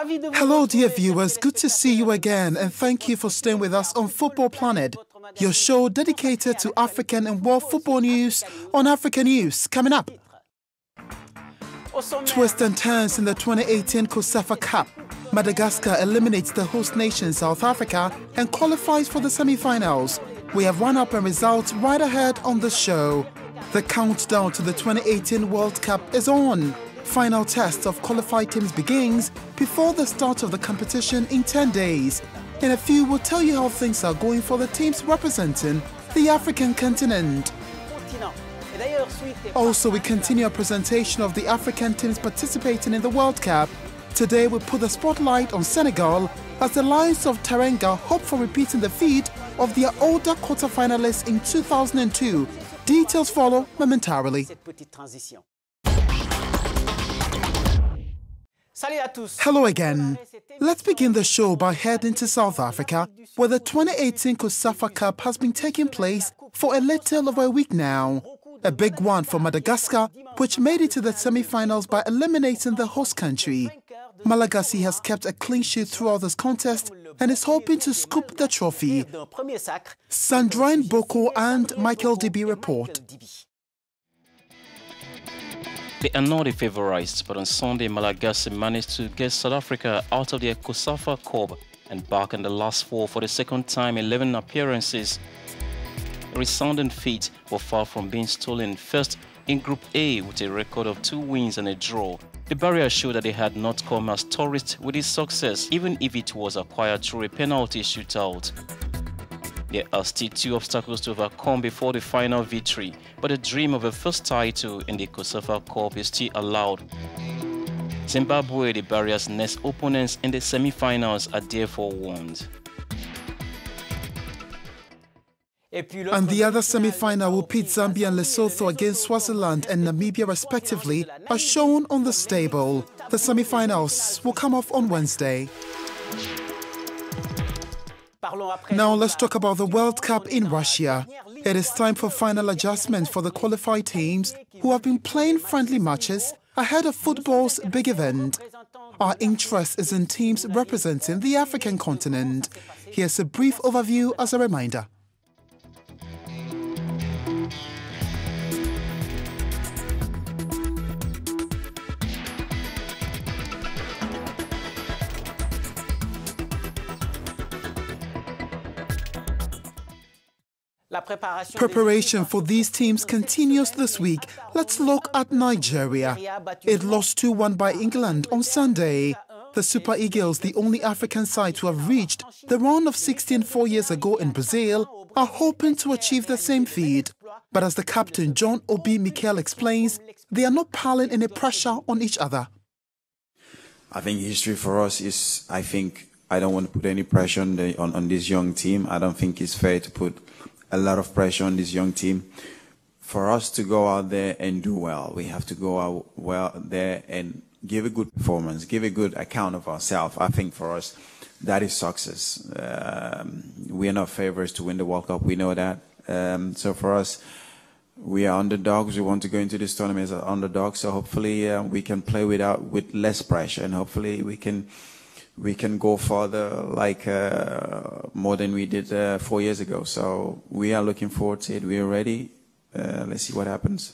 Hello, dear viewers. Good to see you again, and thank you for staying with us on Football Planet, your show dedicated to African and world football news on Africanews. Coming up, twists and turns in the 2018 COSAFA Cup. Madagascar eliminates the host nation South Africa and qualifies for the semi-finals. We have run-up and results right ahead on the show. The countdown to the 2018 World Cup is on. Final test of qualified teams begins before the start of the competition in 10 days. In a few, we'll tell you how things are going for the teams representing the African continent. Also, we continue our presentation of the African teams participating in the World Cup. Today, we put the spotlight on Senegal as the Lions of Teranga hope for repeating the feat of their older quarter-finalists in 2002. Details follow momentarily. Hello again. Let's begin the show by heading to South Africa, where the 2018 COSAFA Cup has been taking place for a little over a week now. A big one for Madagascar, which made it to the semi-finals by eliminating the host country. Malagasy has kept a clean sheet throughout this contest and is hoping to scoop the trophy. Sandrine Boko and Michael DB report. They are not the favorites, but on Sunday, Malagasy managed to get South Africa out of their COSAFA Cup and back in the last four for the second time in 11 appearances. A resounding feat were far from being stolen. First in Group A with a record of 2 wins and a draw. The barrier showed that they had not come as tourists with this success, even if it was acquired through a penalty shootout. There are still 2 obstacles to overcome before the final victory, but the dream of a first title in the COSAFA Cup is still allowed. Zimbabwe, the barrier's next opponents in the semi-finals, are therefore warned. And the other semi-final will pit Zambia and Lesotho against Swaziland and Namibia respectively, as shown on the table. The semi-finals will come off on Wednesday. Now let's talk about the World Cup in Russia. It is time for final adjustment for the qualified teams who have been playing friendly matches ahead of football's big event. Our interest is in teams representing the African continent. Here's a brief overview as a reminder. Preparation for these teams continues this week. Let's look at Nigeria. It lost 2-1 by England on Sunday. The Super Eagles, the only African side to have reached the round of 16 4 years ago in Brazil, are hoping to achieve the same feat. But as the captain John Obi Mikel explains, they are not piling any pressure on each other. I think history for us is, I don't want to put any pressure on this young team. I don't think it's fair to put a lot of pressure on this young team. For us to go out there and do well, we have to go out well there and give a good performance, give a good account of ourselves. I think for us, that is success. We are not favorites to win the World Cup. We know that. So for us, we are underdogs. We want to go into this tournament as underdogs. So hopefully we can play with less pressure, and hopefully we can go further, like more than we did 4 years ago. So we are looking forward to it. We are ready. Let's see what happens.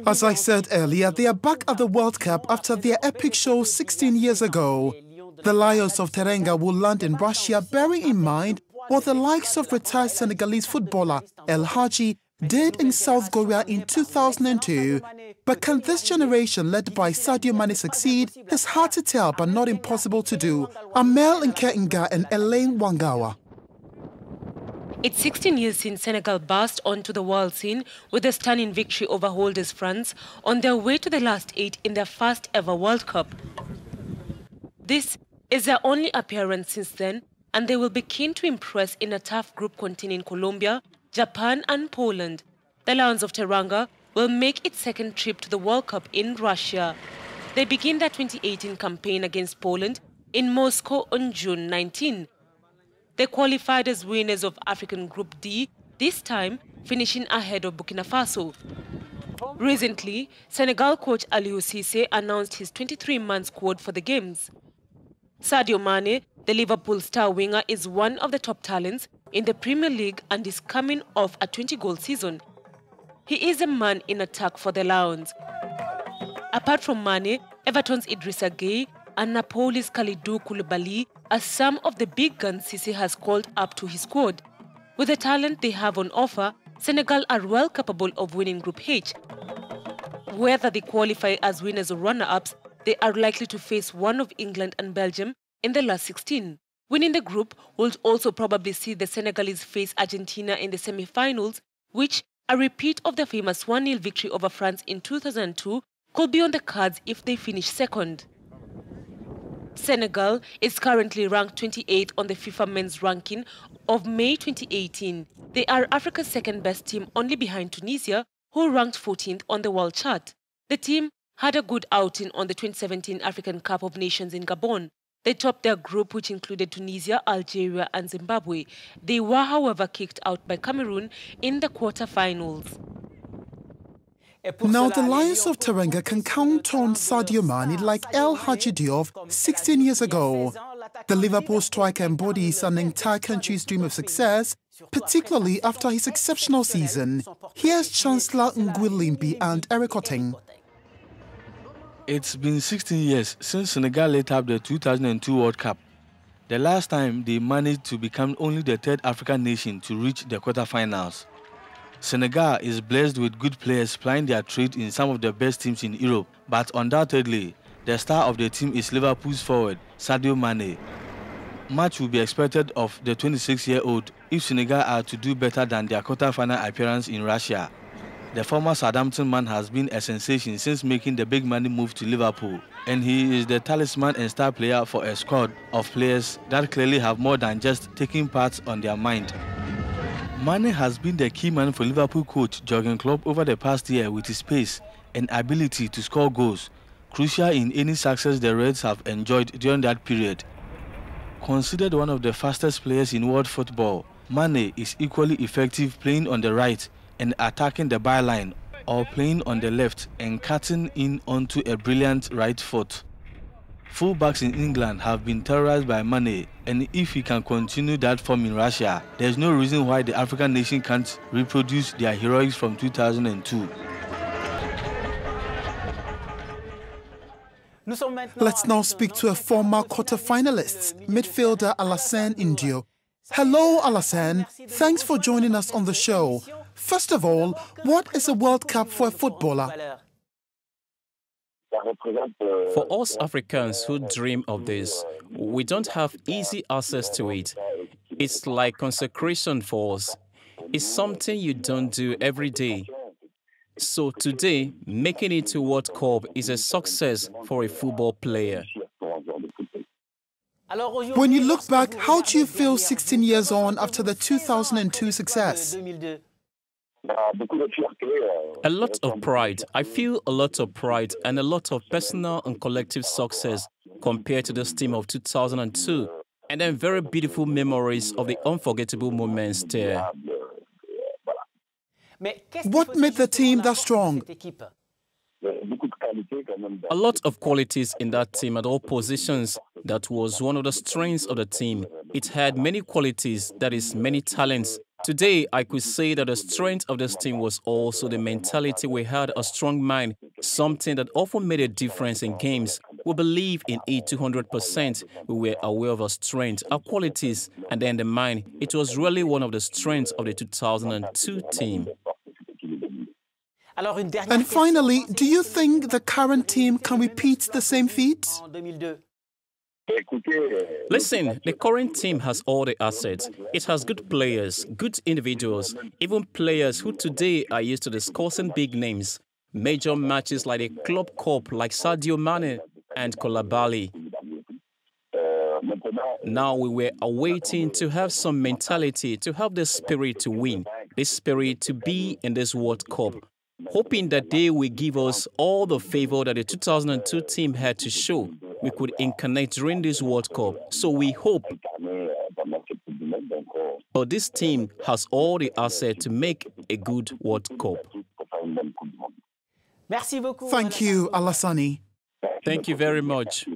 As I said earlier, they are back at the World Cup after their epic show 16 years ago. The Lions of Teranga will land in Russia, bearing in mind what the likes of retired Senegalese footballer El Hadji did in South Korea in 2002. But can this generation led by Sadio Mane succeed? It's hard to tell, but not impossible to do. Amel Nkeinga and Elaine Wangawa. It's 16 years since Senegal burst onto the world scene with a stunning victory over holders France on their way to the last 8 in their first ever World Cup. This is their only appearance since then, and they will be keen to impress in a tough group containing Colombia, Japan and Poland. The Lions of Teranga will make its second trip to the World Cup in Russia. They begin their 2018 campaign against Poland in Moscow on June 19. They qualified as winners of African Group D, this time finishing ahead of Burkina Faso. Recently, Senegal coach Aliou Cissé announced his 23-man squad for the Games. Sadio Mane, the Liverpool star winger, is one of the top talents in the Premier League and is coming off a 20-goal season. He is a man in attack for the Lions. Apart from Mane, Everton's Idrissa Gueye and Napoli's Kalidou Koulibaly are some of the big guns Cissé has called up to his squad. With the talent they have on offer, Senegal are well capable of winning Group H. Whether they qualify as winners or runner-ups, they are likely to face one of England and Belgium in the last 16. Winning the group will also probably see the Senegalese face Argentina in the semi-finals, which, a repeat of the famous 1-0 victory over France in 2002, could be on the cards if they finish second. Senegal is currently ranked 28th on the FIFA men's ranking of May 2018. They are Africa's second-best team, only behind Tunisia, who ranked 14th on the world chart. The team had a good outing on the 2017 African Cup of Nations in Gabon. They topped their group, which included Tunisia, Algeria and Zimbabwe. They were, however, kicked out by Cameroon in the quarter-finals. Now, the Lions of Teranga can count on Sadio Mane like El Hadji Diouf 16 years ago. The Liverpool striker embodies an entire country's dream of success, particularly after his exceptional season. Here's Chancellor Nguilimbi and Eric Oteng. It's been 16 years since Senegal lit up the 2002 World Cup. The last time they managed to become only the third African nation to reach the quarterfinals. Senegal is blessed with good players plying their trade in some of the best teams in Europe, but undoubtedly, the star of the team is Liverpool's forward, Sadio Mane. Much will be expected of the 26-year-old if Senegal are to do better than their quarter-final appearance in Russia. The former Southampton man has been a sensation since making the big money move to Liverpool, and he is the talisman and star player for a squad of players that clearly have more than just taking part on their mind. Mane has been the key man for Liverpool coach Jurgen Klopp over the past year with his pace and ability to score goals, crucial in any success the Reds have enjoyed during that period. Considered one of the fastest players in world football, Mane is equally effective playing on the right and attacking the byline, or playing on the left and cutting in onto a brilliant right foot. Fullbacks in England have been terrorized by Mane, and if he can continue that form in Russia, there's no reason why the African nation can't reproduce their heroics from 2002. Let's now speak to a former quarter-finalist, midfielder Alassane Indio. Hello, Alassane. Thanks for joining us on the show. First of all, what is a World Cup for a footballer? For us Africans who dream of this, we don't have easy access to it. It's like consecration for us. It's something you don't do every day. So today, making it to World Cup is a success for a football player. When you look back, how do you feel 16 years on after the 2002 success? A lot of pride. I feel a lot of pride and a lot of personal and collective success compared to this team of 2002. And then very beautiful memories of the unforgettable moments there. What made the team that strong? A lot of qualities in that team at all positions. That was one of the strengths of the team. It had many qualities, that is, many talents. Today, I could say that the strength of this team was also the mentality. We had a strong mind, something that often made a difference in games. We believe in it 200%. We were aware of our strength, our qualities, and then the mind. It was really one of the strengths of the 2002 team. And finally, do you think the current team can repeat the same feat? Listen, the current team has all the assets. It has good players, good individuals, even players who today are used to discussing big names. Major matches like the Club Cup, like Sadio Mane and Koulibaly. Now we were awaiting to have some mentality, to have the spirit to win, this spirit to be in this World Cup. Hoping that they will give us all the favor that the 2002 team had to show we could incarnate during this World Cup. So we hope. But this team has all the assets to make a good World Cup. Thank you, Alassani. Thank you very much.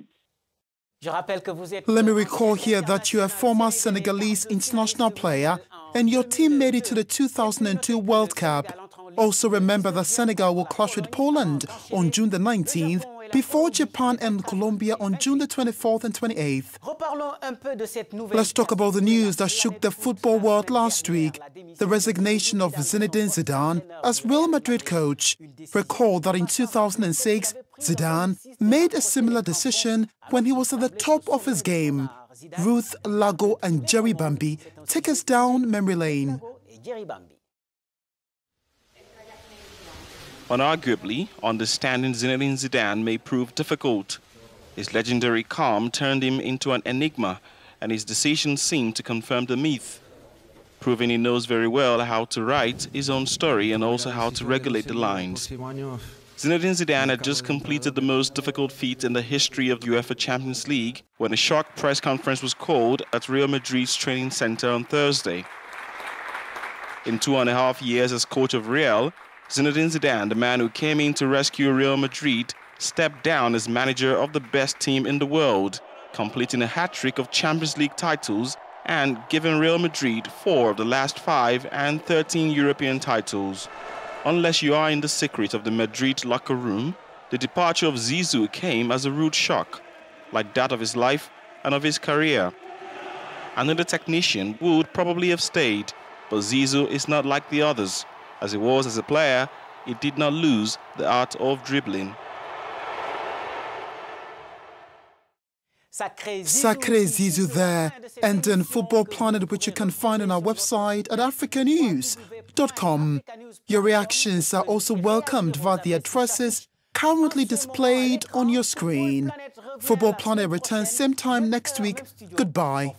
Let me recall here that you are a former Senegalese international player and your team made it to the 2002 World Cup. Also remember that Senegal will clash with Poland on June the 19th before Japan and Colombia on June the 24th and 28th. Let's talk about the news that shook the football world last week, the resignation of Zinedine Zidane as Real Madrid coach. Recall that in 2006, Zidane made a similar decision when he was at the top of his game. Ruth, Lago and Jerry Bambi take us down memory lane. Unarguably, understanding Zinedine Zidane may prove difficult. His legendary calm turned him into an enigma, and his decisions seemed to confirm the myth, proving he knows very well how to write his own story and also how to regulate the lines. Zinedine Zidane had just completed the most difficult feat in the history of the UEFA Champions League when a shock press conference was called at Real Madrid's training center on Thursday. In 2.5 years as coach of Real, Zinedine Zidane, the man who came in to rescue Real Madrid, stepped down as manager of the best team in the world, completing a hat-trick of Champions League titles and giving Real Madrid 4 of the last 5 and 13 European titles. Unless you are in the secret of the Madrid locker room, the departure of Zizou came as a rude shock, like that of his life and of his career. Another technician would probably have stayed, but Zizou is not like the others. As he was as a player, he did not lose the art of dribbling. Sacré Zizou there, and then Football Planet, which you can find on our website at Africanews.com. Your reactions are also welcomed via the addresses currently displayed on your screen. Football Planet returns same time next week. Goodbye.